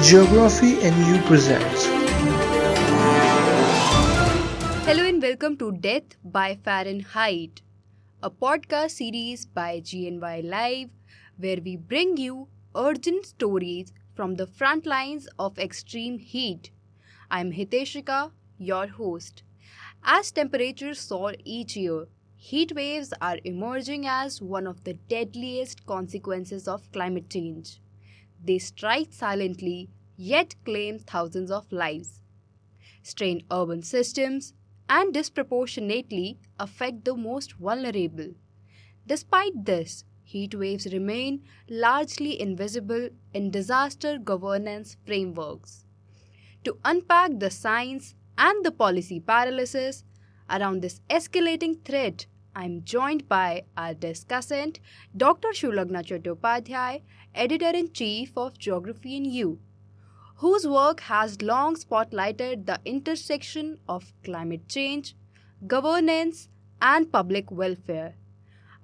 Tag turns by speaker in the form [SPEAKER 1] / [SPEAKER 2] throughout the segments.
[SPEAKER 1] Geography and You presents
[SPEAKER 2] Hello and welcome to Death by Fahrenheit, a podcast series by GNY Live where we bring you urgent stories from the front lines of extreme heat. I'm Hiteshika, your host. As temperatures soar each year, heat waves are emerging as one of the deadliest consequences of climate change. They strike silently yet claim thousands of lives, strain urban systems, and disproportionately affect the most vulnerable. Despite this, heat waves remain largely invisible in disaster governance frameworks. To unpack the science and the policy paralysis around this escalating threat, I am joined by our discussant, Dr. Sulagna Chattopadhyay, Editor in Chief of Geography in You, whose work has long spotlighted the intersection of climate change, governance, and public welfare.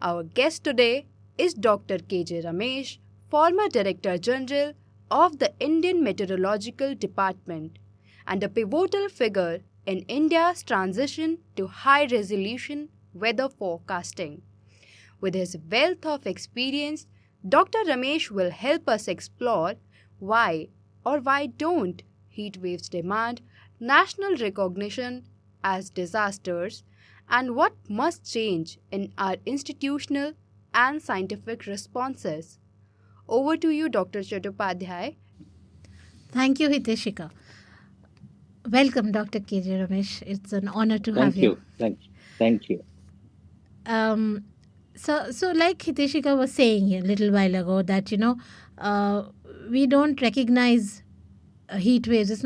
[SPEAKER 2] Our guest today is Dr. KJ Ramesh, former Director General of the Indian Meteorological Department and a pivotal figure in India's transition to high resolution weather forecasting. With his wealth of experience, Dr. Ramesh will help us explore why or why don't heat waves demand national recognition as disasters and what must change in our institutional and scientific responses. Over to you, Dr. Chattopadhyay.
[SPEAKER 3] Thank you, Hiteshika. Welcome, Dr. KJ Ramesh. It's an honor to have
[SPEAKER 4] Thank
[SPEAKER 3] you.
[SPEAKER 4] you. Thank you.
[SPEAKER 3] Um, so like Hiteshika was saying a little while ago, that uh, we don't recognize heat waves. It's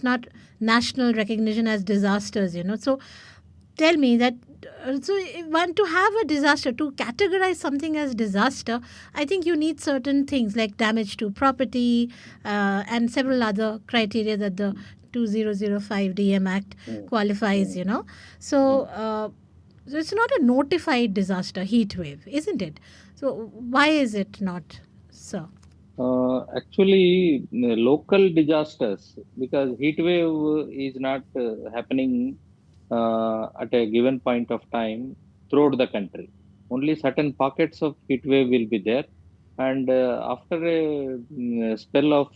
[SPEAKER 3] not national recognition as disasters. So tell me that. So, one to have a disaster, to categorize something as disaster, I think you need certain things like damage to property and several other criteria that the 2005 DM Act
[SPEAKER 4] Mm,
[SPEAKER 3] qualifies.
[SPEAKER 4] mm,
[SPEAKER 3] So,
[SPEAKER 4] mm.
[SPEAKER 3] so it's not a notified disaster, heat wave, isn't it? So why is it not so?
[SPEAKER 4] Actually, local disasters, because heat wave is not happening at a given point of time throughout the country. Only certain pockets of heat wave will be there, and after a spell of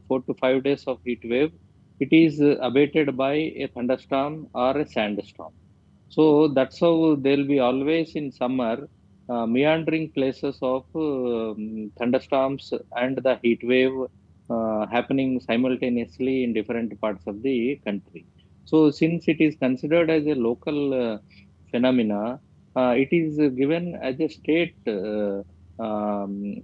[SPEAKER 4] 4 to 5 days of heat wave, it is abated by a thunderstorm or a sandstorm. So that's how there'll be always in summer meandering places of thunderstorms and the heat wave happening simultaneously in different parts of the country. So since it is considered as a local phenomena, it is given as a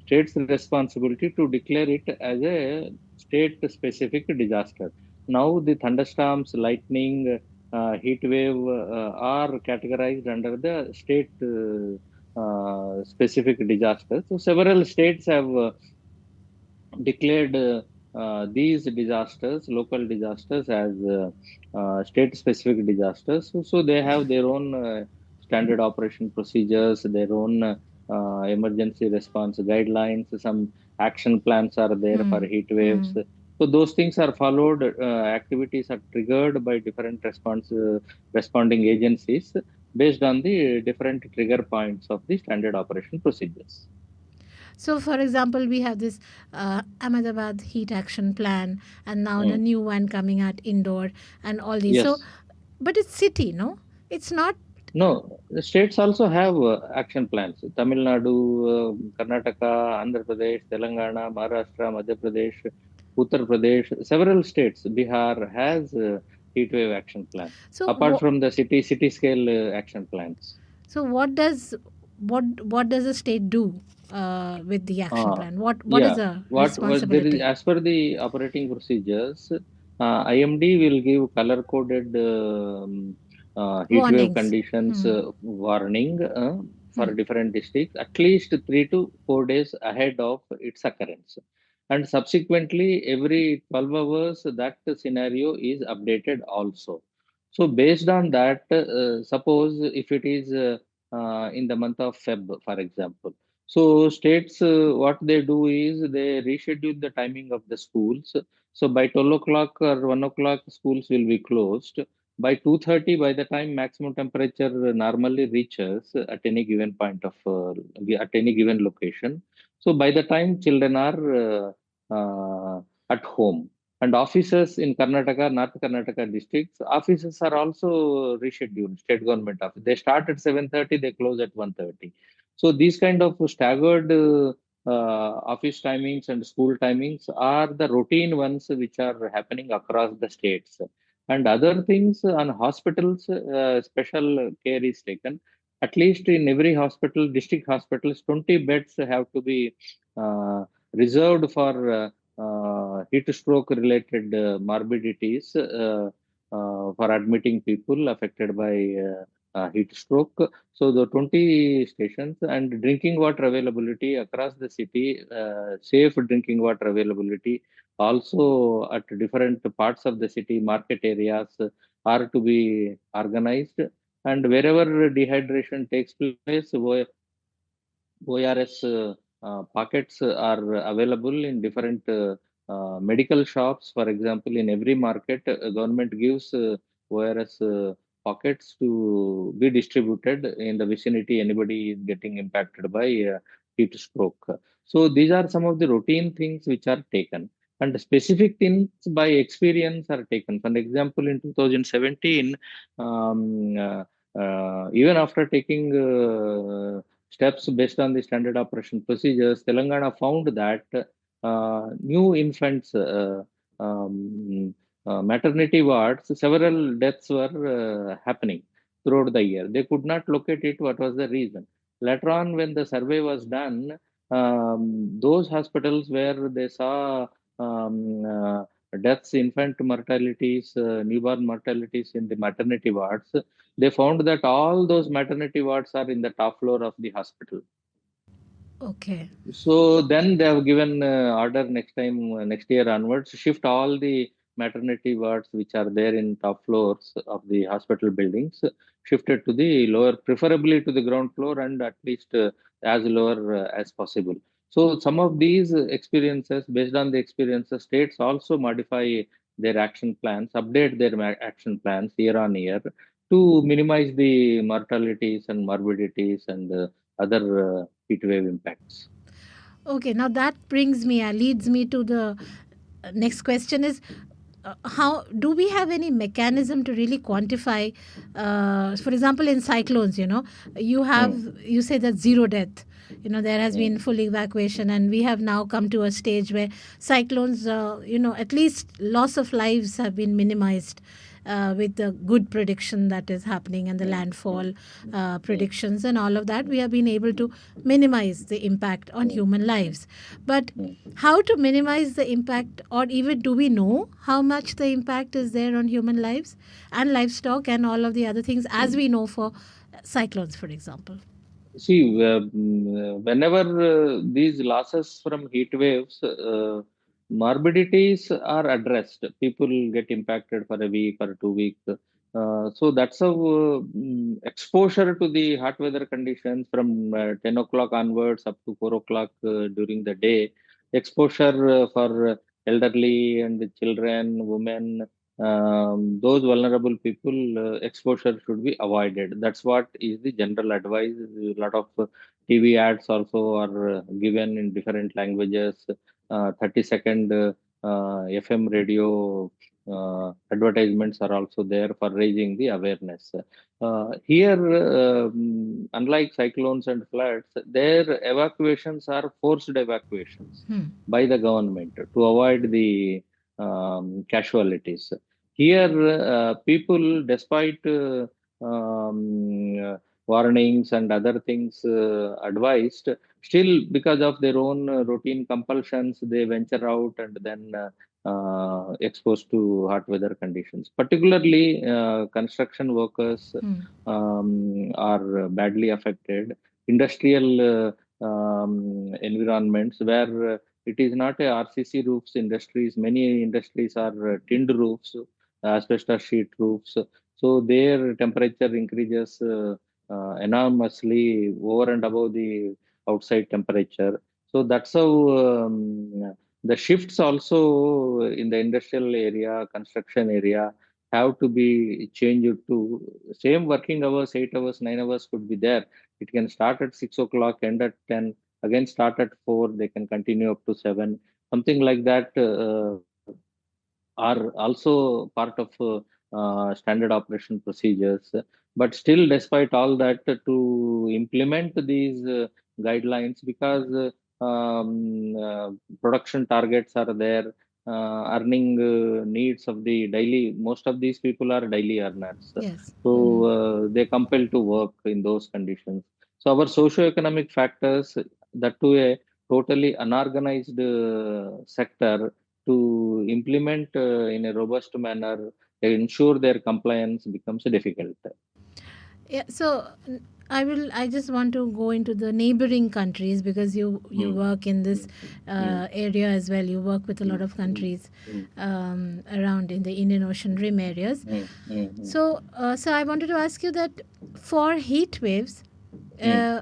[SPEAKER 4] state's responsibility to declare it as a state-specific disaster. Now the thunderstorms, lightning, heat wave are categorized under the state specific disasters. So several states have declared these disasters, local disasters, as state specific disasters. So they have their own standard operation procedures, their own emergency response guidelines, some action plans are there for
[SPEAKER 3] Hmm.
[SPEAKER 4] heat waves.
[SPEAKER 3] Hmm.
[SPEAKER 4] So those things are followed. Activities are triggered by different responding agencies based on the different trigger points of the standard operation procedures.
[SPEAKER 3] So, for example, we have this Ahmedabad heat action plan, and now the
[SPEAKER 4] Mm.
[SPEAKER 3] new one coming out indoor, and all these. So,
[SPEAKER 4] Yes.
[SPEAKER 3] but it's city, no? It's not.
[SPEAKER 4] No, the states also have action plans. Tamil Nadu, Karnataka, Andhra Pradesh, Telangana, Maharashtra, Madhya Pradesh, Uttar Pradesh, several states. Bihar has heat wave action plan.
[SPEAKER 3] So,
[SPEAKER 4] Apart from the city scale action plans.
[SPEAKER 3] so what does the state do with the action
[SPEAKER 4] Uh,
[SPEAKER 3] plan? What is
[SPEAKER 4] yeah,
[SPEAKER 3] the
[SPEAKER 4] what there is
[SPEAKER 3] responsibility?
[SPEAKER 4] as per the operating procedures, IMD will give color coded heat wave
[SPEAKER 3] Warnings.
[SPEAKER 4] conditions
[SPEAKER 3] Hmm.
[SPEAKER 4] warning
[SPEAKER 3] Hmm.
[SPEAKER 4] for different districts at least 3 to 4 days ahead of its occurrence. And subsequently, every 12 hours, that scenario is updated also. So, based on that, suppose if it is in the month of Feb, for example. So states, what they do is they reschedule the timing of the schools. So by 12 o'clock or 1 o'clock, schools will be closed. By 2:30, by the time maximum temperature normally reaches at any given point of at any given location. So by the time children are at home. And offices in Karnataka, North Karnataka districts, offices are also rescheduled, state government office. They start at 7:30, they close at 1:30. So these kind of staggered office timings and school timings are the routine ones which are happening across the states. And other things on hospitals, special care is taken. At least in every hospital, district hospitals, 20 beds have to be reserved for heat stroke related morbidities for admitting people affected by heat stroke. So the 20 stations and drinking water availability across the city, safe drinking water availability also at different parts of the city, market areas are to be organized. And wherever dehydration takes place, ORS pockets are available in different medical shops. For example, in every market, government gives ORS pockets to be distributed in the vicinity. Anybody is getting impacted by heat stroke. So these are some of the routine things which are taken. And specific things by experience are taken. For example, in 2017, um, even after taking steps based on the standard operation procedures, Telangana found that new infants, maternity wards, several deaths were happening throughout the year. They could not locate it. What was the reason? Later on, when the survey was done, those hospitals where they saw deaths, infant mortalities, newborn mortalities in the maternity wards, they found that all those maternity wards are in the top floor of the hospital.
[SPEAKER 3] Okay.
[SPEAKER 4] So then they have given order next time, next year onwards, shift all the maternity wards which are there in top floors of the hospital buildings, shifted to the lower, preferably to the ground floor and at least as lower as possible. So some of these experiences, based on the experiences, states also modify their action plans, update their action plans year on year to minimize the mortalities and morbidities and other heat wave impacts.
[SPEAKER 3] Okay, now that brings me, leads me to the next question is, how do we have any mechanism to really quantify, for example, in cyclones, you say that zero death, there has been
[SPEAKER 4] Mm.
[SPEAKER 3] full evacuation, and we have now come to a stage where cyclones, at least loss of lives have been minimized, with the good prediction that is happening and the
[SPEAKER 4] Mm.
[SPEAKER 3] landfall
[SPEAKER 4] Mm.
[SPEAKER 3] predictions and all of that, we have been able to minimize the impact on
[SPEAKER 4] Mm.
[SPEAKER 3] human lives. But
[SPEAKER 4] Mm.
[SPEAKER 3] how to minimize the impact, or even do we know how much the impact is there on human lives and livestock and all of the other things, as
[SPEAKER 4] Mm.
[SPEAKER 3] we know for cyclones, for example?
[SPEAKER 4] See, whenever these losses from heat waves, morbidities are addressed. People get impacted for a week or 2 weeks. So that's how exposure to the hot weather conditions from 10 o'clock onwards up to 4 o'clock during the day. Exposure for elderly and children, women, those vulnerable people, exposure should be avoided. That's what is the general advice. A lot of TV ads also are given in different languages. 30-second FM radio advertisements are also there for raising the awareness. Here, unlike cyclones and floods, their evacuations are forced evacuations
[SPEAKER 3] Hmm.
[SPEAKER 4] by the government to avoid the casualties. Here, people, despite warnings and other things advised, still because of their own routine compulsions, they venture out and then exposed to hot weather conditions. Particularly, construction workers
[SPEAKER 3] Hmm.
[SPEAKER 4] are badly affected. Industrial environments where it is not a RCC roofs industries. Many industries are tinned roofs, asbestos sheet roofs. So their temperature increases enormously over and above the outside temperature. So that's how the shifts also in the industrial area, construction area have to be changed to same working hours, 8 hours, 9 hours could be there. It can start at 6 o'clock, end at 10, again start at 4, they can continue up to 7, something like that. Are also part of standard operation procedures. But still, despite all that, to implement these guidelines, because production targets are there, earning needs of the daily, most of these people are daily earners.
[SPEAKER 3] Yes.
[SPEAKER 4] So
[SPEAKER 3] Mm.
[SPEAKER 4] they compelled to work in those conditions. So our socio-economic factors, that to a totally unorganized sector, to implement in a robust manner, ensure their compliance becomes difficult.
[SPEAKER 3] Yeah, so I just want to go into the neighboring countries because you
[SPEAKER 4] Mm,
[SPEAKER 3] work in this
[SPEAKER 4] mm, mm,
[SPEAKER 3] area as well. You work with a lot
[SPEAKER 4] mm,
[SPEAKER 3] of
[SPEAKER 4] mm,
[SPEAKER 3] countries
[SPEAKER 4] mm,
[SPEAKER 3] around in the Indian Ocean rim areas.
[SPEAKER 4] mm, mm, mm,
[SPEAKER 3] So I wanted to ask you that for heat waves,
[SPEAKER 4] mm.
[SPEAKER 3] uh,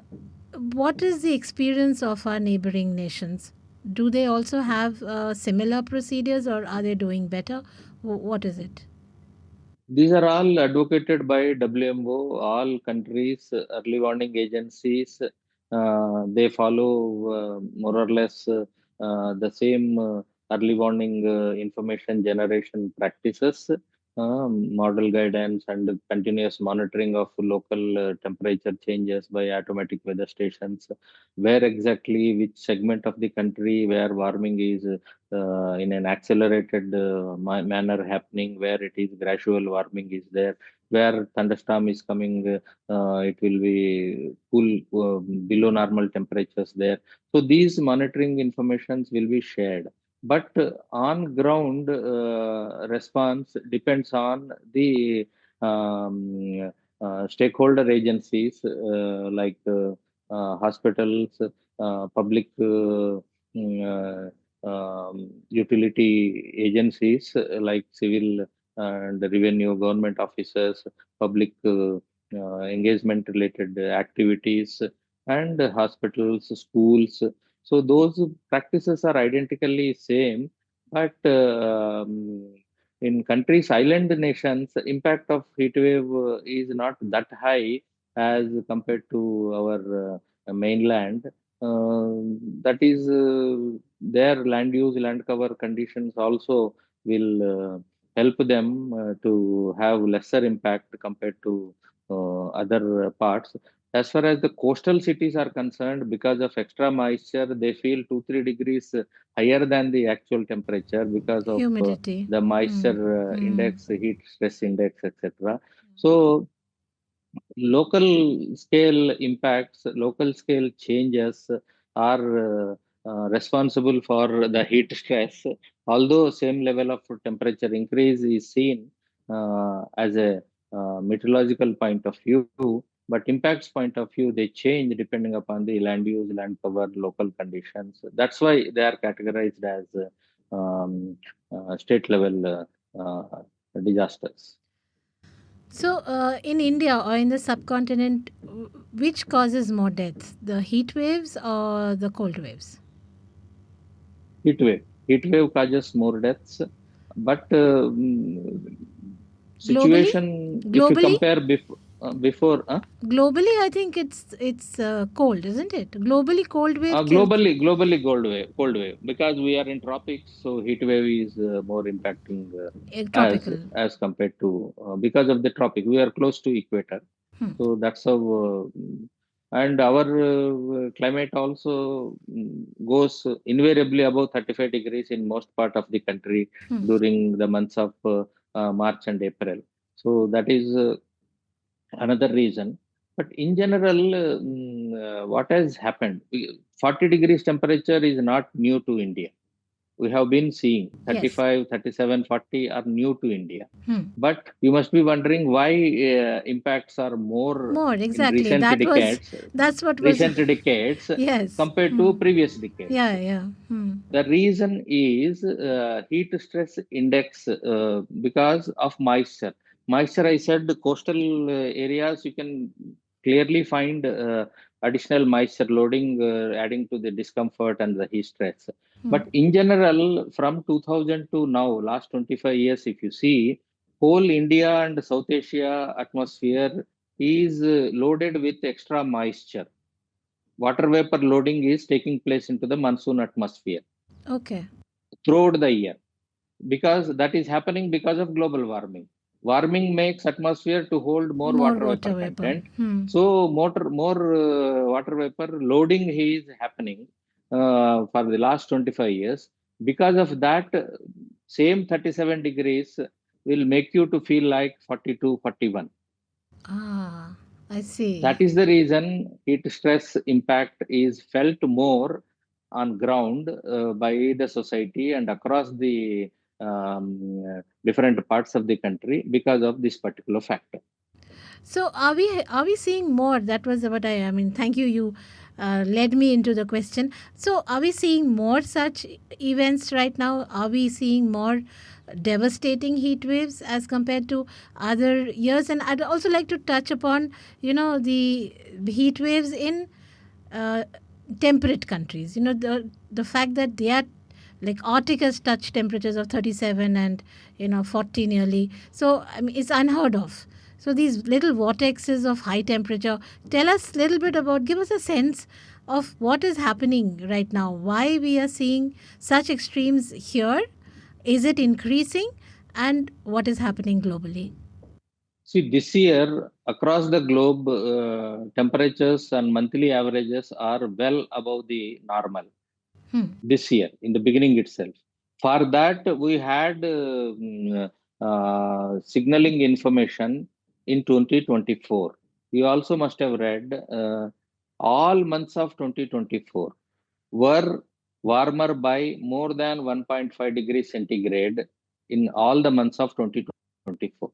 [SPEAKER 3] what is the experience of our neighboring nations? Do they also have similar procedures, or are they doing better? What is it?
[SPEAKER 4] These are all advocated by WMO, all countries, early warning agencies. They follow more or less the same early warning information generation practices, model guidance, and continuous monitoring of local temperature changes by automatic weather stations. Where exactly, which segment of the country where warming is in an accelerated manner happening, where it is gradual warming is there, where thunderstorm is coming, it will be cool below normal temperatures there. So these monitoring informations will be shared. But on ground response depends on the stakeholder agencies like hospitals, public utility agencies like civil and revenue, government officers, public engagement related activities, and hospitals, schools. So those practices are identically same, but in countries, island nations, the impact of heat wave is not that high as compared to our mainland. That is, their land use, land cover conditions also will help them to have lesser impact compared to other parts. As far as the coastal cities are concerned, because of extra moisture, they feel 2-3 degrees higher than the actual temperature because of
[SPEAKER 3] Humidity.
[SPEAKER 4] the
[SPEAKER 3] Mm.
[SPEAKER 4] moisture
[SPEAKER 3] Mm.
[SPEAKER 4] index, heat stress index, etc. So local scale impacts, local scale changes are responsible for the heat stress. Although same level of temperature increase is seen as a meteorological point of view, but impacts point of view, they change depending upon the land use, land cover, local conditions. That's why they are categorized as state level disasters.
[SPEAKER 3] So, in India or in the subcontinent, which causes more deaths, the heat waves or the cold waves?
[SPEAKER 4] Heat wave. Heat wave causes more deaths, but
[SPEAKER 3] Globally,
[SPEAKER 4] situation, if you
[SPEAKER 3] globally,
[SPEAKER 4] compare before,
[SPEAKER 3] globally, I think it's cold, isn't it? Globally, cold wave kills
[SPEAKER 4] globally cold wave, because we are in tropics, so heat wave is more impacting
[SPEAKER 3] tropical.
[SPEAKER 4] as compared to because of the tropic. We are close to equator,
[SPEAKER 3] Hmm.
[SPEAKER 4] so that's how. And our climate also goes invariably above 35 degrees in most part of the country
[SPEAKER 3] Hmm.
[SPEAKER 4] during the months of March and April. So that is another reason. But in general, what has happened? 40 degrees temperature is not new to India. We have been seeing
[SPEAKER 3] Yes.
[SPEAKER 4] 35, 37, 40 are new to India.
[SPEAKER 3] Hmm.
[SPEAKER 4] But you must be wondering why impacts are more
[SPEAKER 3] More
[SPEAKER 4] in
[SPEAKER 3] exactly. That's what was.
[SPEAKER 4] recent decades
[SPEAKER 3] Yes.
[SPEAKER 4] compared
[SPEAKER 3] Hmm.
[SPEAKER 4] to previous decades.
[SPEAKER 3] Yeah. Yeah. Hmm.
[SPEAKER 4] The reason is heat stress index because of moisture. Moisture, I said, the coastal areas, you can clearly find additional moisture loading, adding to the discomfort and the heat stress.
[SPEAKER 3] Hmm.
[SPEAKER 4] But in general, from 2000 to now, last 25 years, if you see, whole India and South Asia atmosphere is loaded with extra moisture. Water vapor loading is taking place into the monsoon atmosphere
[SPEAKER 3] Okay.
[SPEAKER 4] throughout the year, because that is happening because of global warming. Warming makes atmosphere to hold more
[SPEAKER 3] More
[SPEAKER 4] water vapor
[SPEAKER 3] water vapor.
[SPEAKER 4] content.
[SPEAKER 3] Hmm.
[SPEAKER 4] So more water vapor loading is happening for the last 25 years. Because of that, same 37 degrees will make you to feel like 42, 41.
[SPEAKER 3] Ah, I see.
[SPEAKER 4] That is the reason heat stress impact is felt more on ground by the society and across the different parts of the country because of this particular factor.
[SPEAKER 3] So are we seeing more? That was what I mean. Thank you. You led me into the question. So are we seeing more such events right now? Are we seeing more devastating heat waves as compared to other years? And I'd also like to touch upon the heat waves in uh, temperate countries. The fact that they are like Arctic has touched temperatures of 37 and 40 nearly. So I mean, it's unheard of. So these little vortexes of high temperature. Tell us a little bit about. Give us a sense of what is happening right now. Why we are seeing such extremes here? Is it increasing? And what is happening globally?
[SPEAKER 4] See, this year across the globe, temperatures and monthly averages are well above the normal.
[SPEAKER 3] Hmm.
[SPEAKER 4] This year in the beginning itself. For that, we had signaling information in 2024. You also must have read all months of 2024 were warmer by more than 1.5 degrees centigrade in all the months of 2024.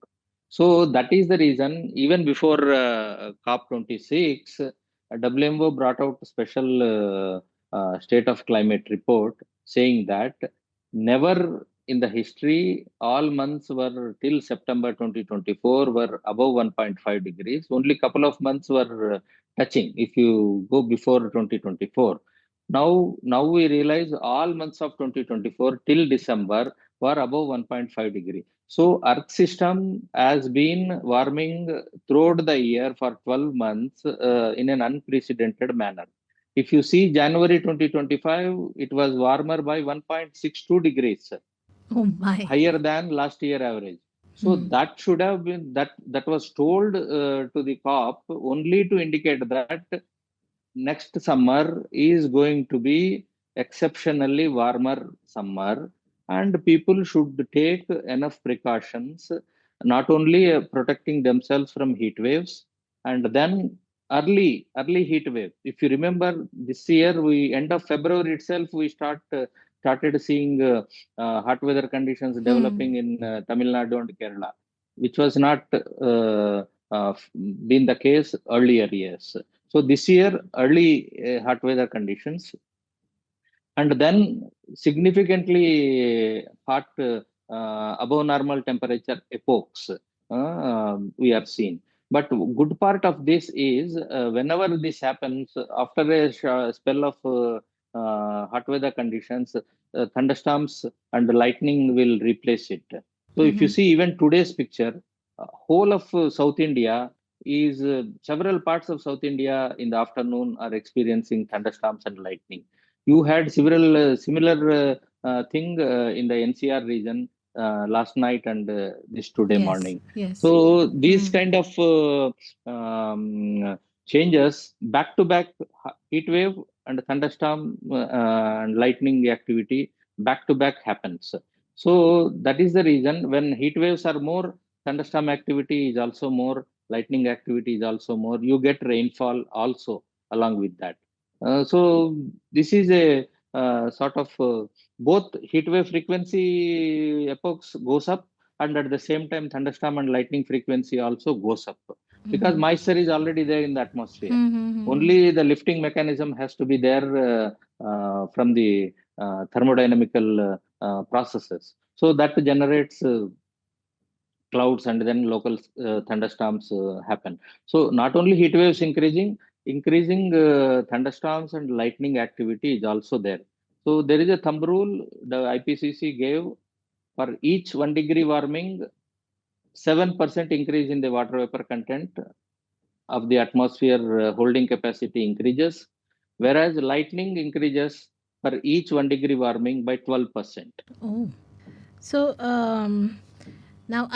[SPEAKER 4] So that is the reason, even before COP26, WMO brought out a special state of climate report saying that never in the history all months were till September 2024 were above 1.5 degrees. Only couple of months were touching if you go before 2024. Now we realize all months of 2024 till December were above 1.5 degree. So Earth system has been warming throughout the year for 12 months in an unprecedented manner. If you see January 2025, it was warmer by 1.62 degrees,
[SPEAKER 3] Oh my.
[SPEAKER 4] higher than last year average. So
[SPEAKER 3] Hmm.
[SPEAKER 4] that should have been that was told to the COP only to indicate that next summer is going to be exceptionally warmer summer, and people should take enough precautions, not only protecting themselves from heat waves, and then early heat wave. If you remember, this year we end of February itself we started seeing hot weather conditions
[SPEAKER 3] Hmm.
[SPEAKER 4] developing in Tamil Nadu and Kerala, which was not been the case earlier years. So this year, early hot weather conditions, and then significantly hot above normal temperature epochs we are seeing. But good part of this is whenever this happens after a spell of hot weather conditions, thunderstorms and lightning will replace it. So if you
[SPEAKER 3] Hmm.
[SPEAKER 4] see even today's picture, whole of South India is several parts of South India in the afternoon are experiencing thunderstorms and lightning. You had several similar thing in the NCR region last night and this today
[SPEAKER 3] Yes.
[SPEAKER 4] morning.
[SPEAKER 3] Yes.
[SPEAKER 4] So these
[SPEAKER 3] Hmm.
[SPEAKER 4] kind of changes, back to back heat wave and thunderstorm and lightning activity back to back happens. So that is the reason when heat waves are more, thunderstorm activity is also more, lightning activity is also more. You get rainfall also along with that. So this is a sort of both heat wave frequency epochs goes up, and at the same time thunderstorm and lightning frequency also goes up because moisture is already there in the atmosphere.
[SPEAKER 3] Hmm. Hmm. Hmm.
[SPEAKER 4] Only the lifting mechanism has to be there from the thermodynamical processes. So that generates clouds and then local thunderstorms happen. So not only heat waves increasing, increasing thunderstorms and lightning activity is also there. So there is a thumb rule the IPCC gave for each 1 degree warming, 7% increase in the water vapor content of the atmosphere holding capacity increases, whereas lightning increases for each 1 degree warming by 12%.
[SPEAKER 3] Oh. So now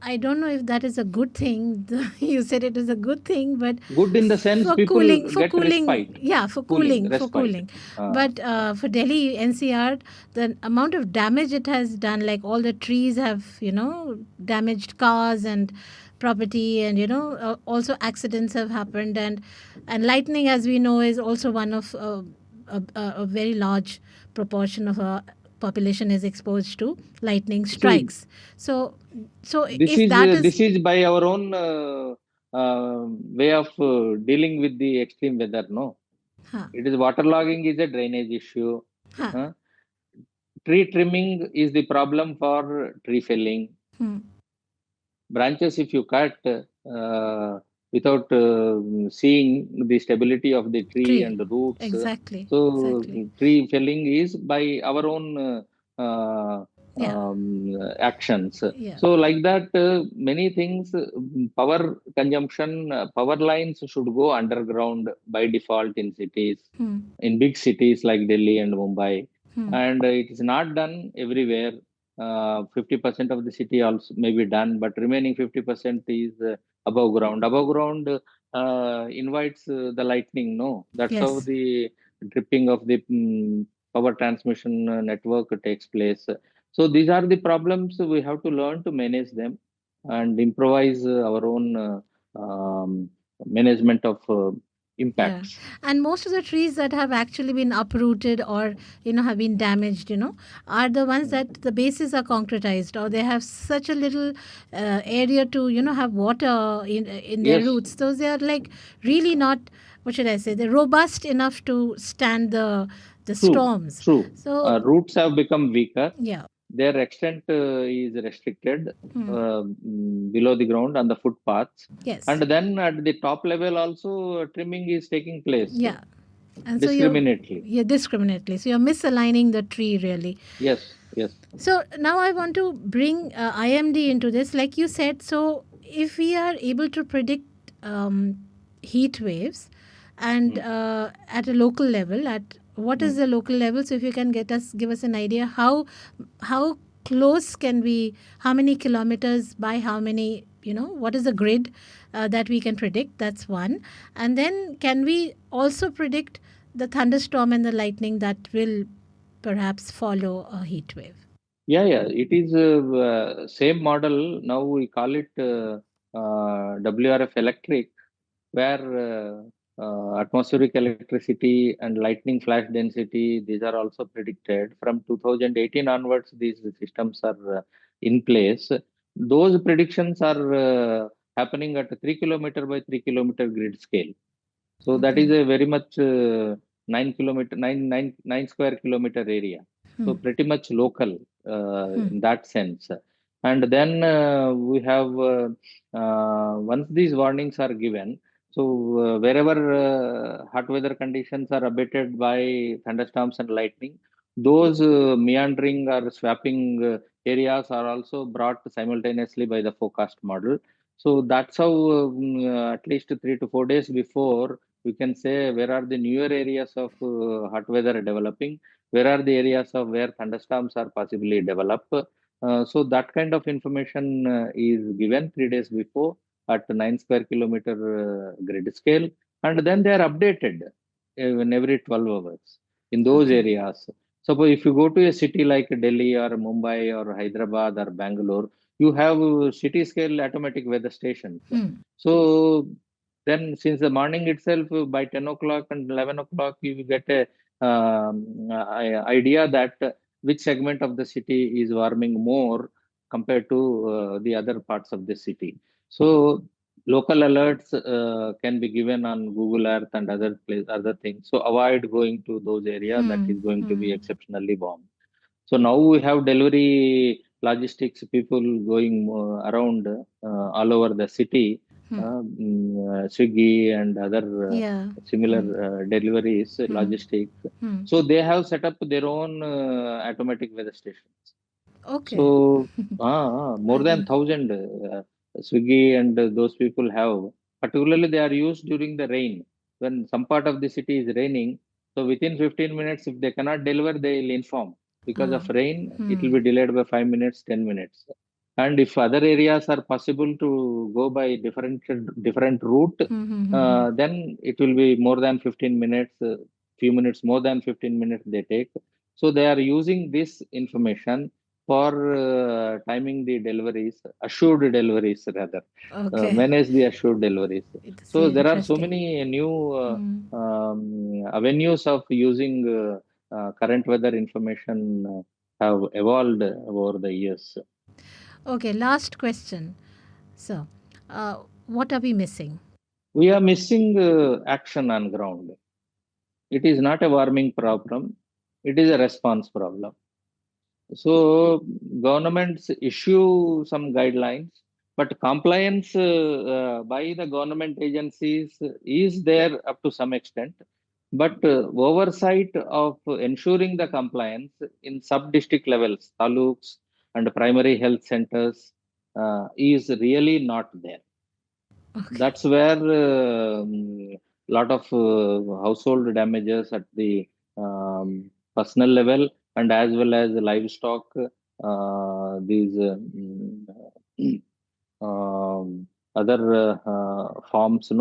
[SPEAKER 3] I don't know if that is a good thing. You said it is a good thing, but
[SPEAKER 4] Good in the sense people
[SPEAKER 3] for
[SPEAKER 4] get
[SPEAKER 3] cooling,
[SPEAKER 4] respite,
[SPEAKER 3] yeah, for
[SPEAKER 4] respite.
[SPEAKER 3] cooling.
[SPEAKER 4] Uh,
[SPEAKER 3] But for Delhi NCR, the amount of damage it has done, like all the trees have, damaged cars and property, and also accidents have happened, and lightning, as we know, is also one of a very large proportion of our population is exposed to lightning
[SPEAKER 4] See,
[SPEAKER 3] strikes. So if that
[SPEAKER 4] this
[SPEAKER 3] is,
[SPEAKER 4] is by our own way of dealing with the extreme weather. No,
[SPEAKER 3] huh,
[SPEAKER 4] it is waterlogging is a drainage issue.
[SPEAKER 3] huh,
[SPEAKER 4] Uh, Tree trimming is the problem for tree felling.
[SPEAKER 3] hmm,
[SPEAKER 4] Branches, if you cut without seeing the stability of the tree
[SPEAKER 3] tree,
[SPEAKER 4] and the roots,
[SPEAKER 3] exactly,
[SPEAKER 4] so
[SPEAKER 3] exactly,
[SPEAKER 4] tree felling is by our own
[SPEAKER 3] yeah,
[SPEAKER 4] actions.
[SPEAKER 3] yeah,
[SPEAKER 4] So, like that, many things, power consumption, power lines should go underground by default in cities,
[SPEAKER 3] hmm,
[SPEAKER 4] in big cities like Delhi and Mumbai.
[SPEAKER 3] hmm,
[SPEAKER 4] And it is not done everywhere. 50% of the city also may be done, but remaining 50% is above ground. Above ground invites the lightning. No, that's how
[SPEAKER 3] yes,
[SPEAKER 4] the dripping of the power transmission network takes place. So these are the problems we have to learn to manage them and improvise our own management of
[SPEAKER 3] yeah.
[SPEAKER 4] impacts.
[SPEAKER 3] And most of the trees that have actually been uprooted or have been damaged, are the ones that the bases are concretized, or they have such a little area to have water in their
[SPEAKER 4] Yes,
[SPEAKER 3] roots. Those, they are like really not, what should I say, they're robust enough to stand the
[SPEAKER 4] true,
[SPEAKER 3] storms.
[SPEAKER 4] true.
[SPEAKER 3] So
[SPEAKER 4] Roots have become weaker.
[SPEAKER 3] yeah.
[SPEAKER 4] Their extent is restricted
[SPEAKER 3] Hmm.
[SPEAKER 4] below the ground on the footpaths. And
[SPEAKER 3] Yes.
[SPEAKER 4] then at the top level also trimming is taking place
[SPEAKER 3] Yeah. And so
[SPEAKER 4] discriminately.
[SPEAKER 3] you're discriminately. So you're misaligning the tree really.
[SPEAKER 4] Yes, yes.
[SPEAKER 3] So now I want to bring IMD into this, like you said. So if we are able to predict heat waves, and
[SPEAKER 4] Mm.
[SPEAKER 3] at a local level, at what is
[SPEAKER 4] Mm.
[SPEAKER 3] the local level? So if you can give us an idea how close can we, how many kilometers by how many, what is the grid that we can predict? That's one. And then can we also predict the thunderstorm and the lightning that will perhaps follow a heat wave?
[SPEAKER 4] Yeah, yeah. It is same model. Now we call it WRF electric, where atmospheric electricity and lightning flash density, these are also predicted. From 2018 onwards, these systems are in place. Those predictions are happening at a 3 kilometer by 3 kilometer grid scale. So that
[SPEAKER 3] Okay.
[SPEAKER 4] is a very much 9 kilometer, 9 square kilometer area. So
[SPEAKER 3] Hmm.
[SPEAKER 4] pretty much local
[SPEAKER 3] Hmm.
[SPEAKER 4] in that sense. And then we have once these warnings are given, so wherever hot weather conditions are abated by thunderstorms and lightning, those meandering or swapping areas are also brought simultaneously by the forecast model. So that's how at least 3 to 4 days before we can say where are the newer areas of hot weather developing, where are the areas of where thunderstorms are possibly developed. So that kind of information is given 3 days before at 9 square kilometer grid scale, and then they are updated in every 12 hours in those
[SPEAKER 3] Okay.
[SPEAKER 4] areas. Suppose if you go to a city like Delhi or Mumbai or Hyderabad or Bangalore, you have city scale automatic weather stations.
[SPEAKER 3] Hmm.
[SPEAKER 4] So then, since the morning itself, by 10 o'clock and 11 o'clock, you will get a idea that which segment of the city is warming more compared to the other parts of the city. So local alerts can be given on Google Earth and other things. So avoid going to those areas that
[SPEAKER 3] Hmm.
[SPEAKER 4] is going to be
[SPEAKER 3] Hmm.
[SPEAKER 4] exceptionally warm. So now we have delivery logistics people going around all over the city. Swiggy and other
[SPEAKER 3] Yeah.
[SPEAKER 4] similar deliveries,
[SPEAKER 3] Hmm.
[SPEAKER 4] logistics.
[SPEAKER 3] Hmm.
[SPEAKER 4] So they have set up their own automatic weather stations.
[SPEAKER 3] Okay.
[SPEAKER 4] So, more
[SPEAKER 3] I
[SPEAKER 4] than
[SPEAKER 3] didn't.
[SPEAKER 4] 1,000 Swiggy and those people have. Particularly, they are used during the rain. When some part of the city is raining, so within 15 minutes, if they cannot deliver, they will inform. Because
[SPEAKER 3] Ah.
[SPEAKER 4] of rain, it will
[SPEAKER 3] Hmm.
[SPEAKER 4] be delayed by 5 minutes, 10 minutes. And if other areas are possible to go by different route,
[SPEAKER 3] Hmm. Hmm. Hmm. Hmm.
[SPEAKER 4] then it will be more than 15 minutes, few minutes more than 15 minutes they take. So they are using this information for timing the deliveries, assured deliveries rather,
[SPEAKER 3] Okay.
[SPEAKER 4] manage the assured deliveries.
[SPEAKER 3] It's
[SPEAKER 4] So there are so
[SPEAKER 3] interesting.
[SPEAKER 4] many new
[SPEAKER 3] Hmm.
[SPEAKER 4] avenues of using current weather information have evolved over the years.
[SPEAKER 3] Okay. Last question. So, what are we missing?
[SPEAKER 4] We are missing action on ground. It is not a warming problem; it is a response problem. So governments issue some guidelines, but compliance by the government agencies is there up to some extent. But oversight of ensuring the compliance in sub-district levels, taluks and primary health centers is really not there.
[SPEAKER 3] Okay.
[SPEAKER 4] That's where lot of household damages at the personal level and as well as livestock. These other farms,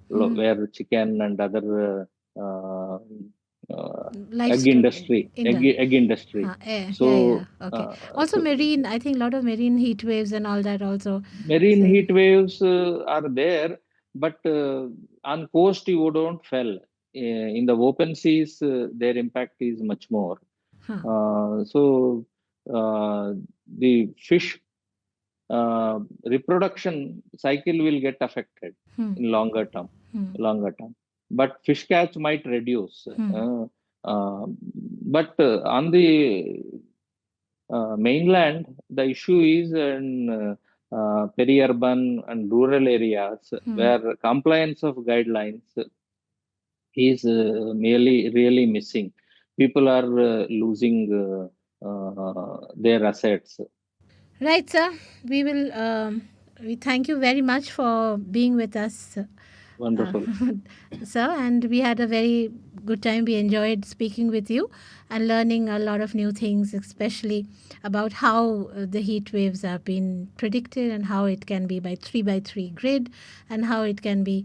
[SPEAKER 4] where chicken and other egg
[SPEAKER 3] Livestock
[SPEAKER 4] industry,
[SPEAKER 3] in the.
[SPEAKER 4] egg industry.
[SPEAKER 3] Yeah, yeah.
[SPEAKER 4] So,
[SPEAKER 3] Okay. Also, marine. I think a lot of marine heat waves and all that also.
[SPEAKER 4] marine
[SPEAKER 3] So,
[SPEAKER 4] heat waves are there, but on coast you don't fell. In the open seas, their impact is much more.
[SPEAKER 3] huh.
[SPEAKER 4] So the fish reproduction cycle will get affected
[SPEAKER 3] Hmm.
[SPEAKER 4] in longer term,
[SPEAKER 3] Hmm.
[SPEAKER 4] longer term. But fish catch might reduce.
[SPEAKER 3] Hmm.
[SPEAKER 4] But on the mainland, the issue is in peri-urban and rural areas
[SPEAKER 3] Hmm.
[SPEAKER 4] where compliance of guidelines is merely really missing. People are losing their assets.
[SPEAKER 3] Right, sir. We will. We thank you very much for being with us, uh,
[SPEAKER 4] Wonderful.
[SPEAKER 3] sir. And we had a very good time. We enjoyed speaking with you and learning a lot of new things, especially about how the heat waves have been predicted and how it can be by 3 grid and how it can be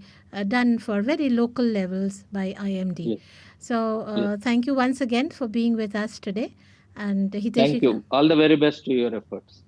[SPEAKER 3] done for very local levels by IMD.
[SPEAKER 4] Yes,
[SPEAKER 3] So,
[SPEAKER 4] yes.
[SPEAKER 3] thank you once again for being with us today. And
[SPEAKER 4] Thank
[SPEAKER 3] Hiteshika.
[SPEAKER 4] you. All the very best to your efforts.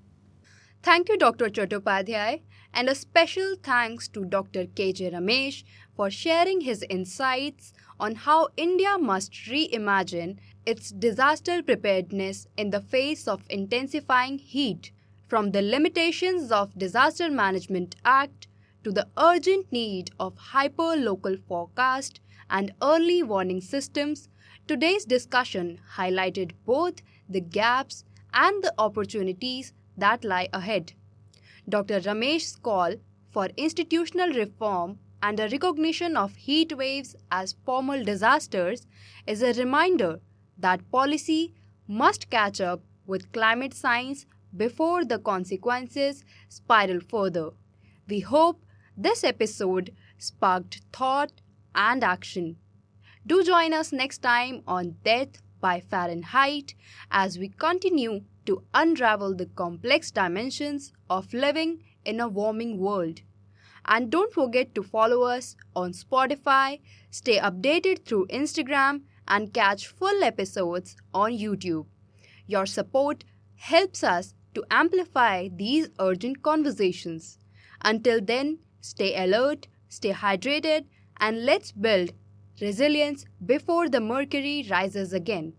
[SPEAKER 2] Thank you, Dr. Chattopadhyay, and a special thanks to Dr. KJ Ramesh for sharing his insights on how India must reimagine its disaster preparedness in the face of intensifying heat. From the limitations of Disaster Management Act to the urgent need of hyper-local forecast and early warning systems, today's discussion highlighted both the gaps and the opportunities that lie ahead. Dr. Ramesh's call for institutional reform and a recognition of heat waves as formal disasters is a reminder that policy must catch up with climate science before the consequences spiral further. We hope this episode sparked thought and action. Do join us next time on Death by Fahrenheit as we continue to unravel the complex dimensions of living in a warming world. And don't forget to follow us on Spotify, stay updated through Instagram, and catch full episodes on YouTube. Your support helps us to amplify these urgent conversations. Until then, stay alert, stay hydrated, and let's build resilience before the mercury rises again.